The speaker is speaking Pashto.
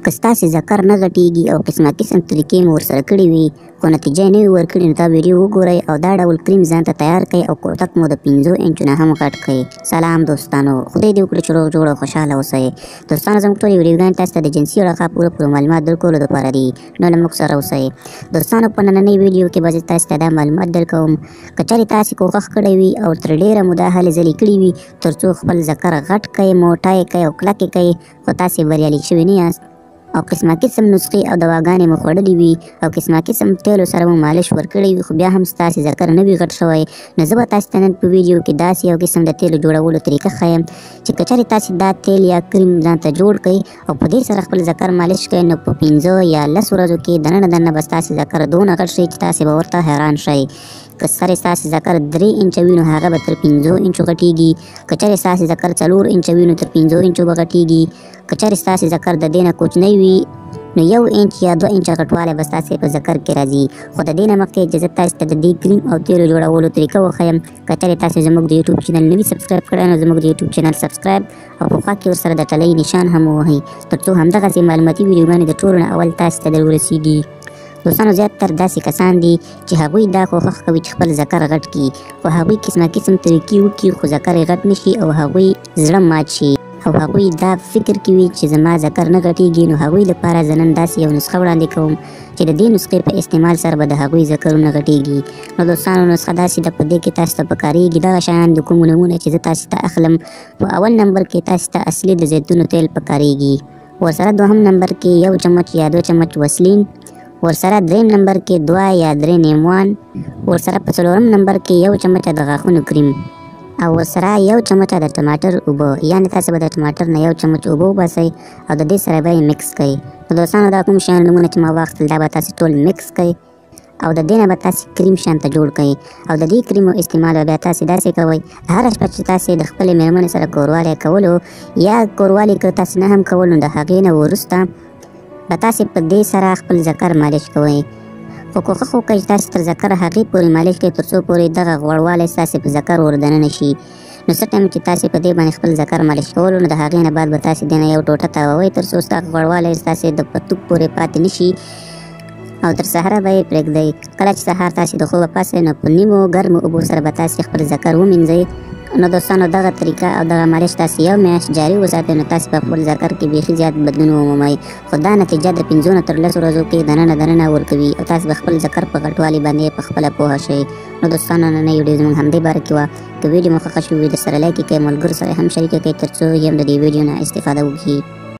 که ستاسې ذکر نه غټېږي او قسمه قسم طریقې مو ورسره کړې وي خو نتیجه یې نه وي ورکړې نو دا ویډیو وګورئ او دا ډول کریم ځان ته تیار کړئ او کوتک مو د 5 انچو نه هم غټ کړئ. سلام دوستانو، خدای دې وکړي چې روغ جوړ او خوشحاله اوسئ. دوستانو زموږ ټولې ویډیوګانې تاسو ته د جنسي اړخه پوره معلومات درکولو دپاره دي، نو له موږ سره اوسئ. دوستانو په نننۍ ویډیو کې به زه تاسو ته دا معلومات درکوم که چېرې تاسې کوښښ کړی وي او تر ډېره موده هلې ځلې کړي وي تر څو خپل ذکر غټ کړئ، موټی کړئ او کلک یې کړئ خو تاسې بریالي شوي نه یاست او قسمه قسم نسخې او دواګانې مو خوړلې وي او قسمه قسم تیلو سره مو مالش ورکړی وي خو بیا هم ستاسې ذکر نه وي غټ شوی، نو زه به تاسو ته نن په ویډیو کې داسې یو قسم د تیلو جوړولو طریقه ښیم چې که چېرې تاسې دا تیل یا کریم ځان ته جوړ کړئ او په دې سره خپل ذکر مالش کړئ نو په 15 یا 10 ورځو کې دننه به ستاسې ذکر دونه غټ شي چې تاسې به ورته حیران شئ. که سر ستاسې ذکر 3 انچه وي نو هغه به تر 15 انچو غټېږي، که چېرې ستاسې ذکر 4 انچه وي نو تر 15 انچو به غټېږي، که چېرې ستاسې ذکر د دې نه کوچنی وي نو 1 انچ یا 2 انچه غټوالی به ستاسې په ذکر کې راځي. خو د دې نه مخکې چې زه تاسې ته د دې کریم او تیلو جوړولو طریقه وښیم، که چېرې تاسې زموږ د یوټیوب چینل نه وي سبسکرایب کړی نو زموږ د یوټیوب چینل سبسکرایب او په خوا کې ورسره د ټلۍ نشان هم ووهئ تر څو همدغسې معلوماتي ویډیوګانې د ټولو نه اول تاسې ته در ورسېږي. دوستانو زیاتره داسې کسان دي چې هغوی دا کوښښ کوي چې خپل ذکر غټ کړي خو هغوی قسمه قسم طریقې وکړي خو ذکر یې غټ نه شي او هغوی زړه مات شي او هغوی دا فکر کوي چې زما ذکر نه غټېږي نو هغوی لپاره زه نن داسې یو نسخه وړاندې کوم چې د دې نسخې په استعمال سره به د هغوی ذکرونه غټېږي. نو دوستانو نسخه داسې ده په دې کې تاسو ته پکارېږي دغه شیان د کومو نومونه چې زه تاسو ته اخلم. په اول نمبر کې تاسو ته اصلي د زیتونو تیل پکارېږي، ورسره دوهم نمبر کې 1 چمچ یا 2 چمچ وسلین، ورسره 3 نمبر کې 2 یا 3 نیموان، ورسره په 4م نمبر کې 1 چمچ د غاښونو کریم او ورسره 1 چمچ د ټماټر اوبه، یعنې تاسو به د ټماټر نه 1 چمچ اوبه وباسئ او د دې سره به یې مکس کړئ. نو دوستانو دا کوم شیان نومونه چې ما واخیستل دا به تاسې ټول مکس کړئ او د دې نه به تاسې کریم شانته جوړ کړئ او د دې کریمو استعمال به بیا تاسې داسې کوئ هره شپه چې تاسې د خپلې مېرمنې سره کوروالی کولو یا کوروالی که تاسې نه هم کول نو د هغې نه وروسته به تاسې په دې سره خپل ذکر مالش کوئ خو کوښښ وکړئ چې تاسې تر ذکر هغې پورې مالش کړئ تر څو پورې دغه غوړوالی ستاسې په ذکر ور دننه شي. نو څه ټایم چې تاسې په دې باندې خپل ذکر مالش کولو نو د هغې نه بعد به تاسې دې نه یو ټوټه تاووئ تر څو ستا غوړوالی ستاسې د پتوک پورې پاتې نه شي او تر سهاره به یې پرېږدئ. کله چې سهار تاسې د خوبه پاڅئ نو په نیمو ګرمو اوبو سره به تاسې خپل ذکر ومینځئ. نو دوستانو دغه طریقه او دغه مالش تاسې 1 میاشت جاري وساتئ نو تاسې په خپل ذکر کې بیخي زیات بدلون ومومئ خو دا نتیجه د 15 نه تر 10 ورځو کې دننه ورکوي او تاسې به خپل ذکر په غټوالي باندې په خپله پوهه شئ. نو دوستانو نننۍ ویډیو زموږ همدې باره کې وه. که ویډیو مو خوښه شوې وي درسره لایک یې کړئ، ملګرو سره هم شریکه کړئ تر څو هم د دې ویډیو نه استفاده وکړي.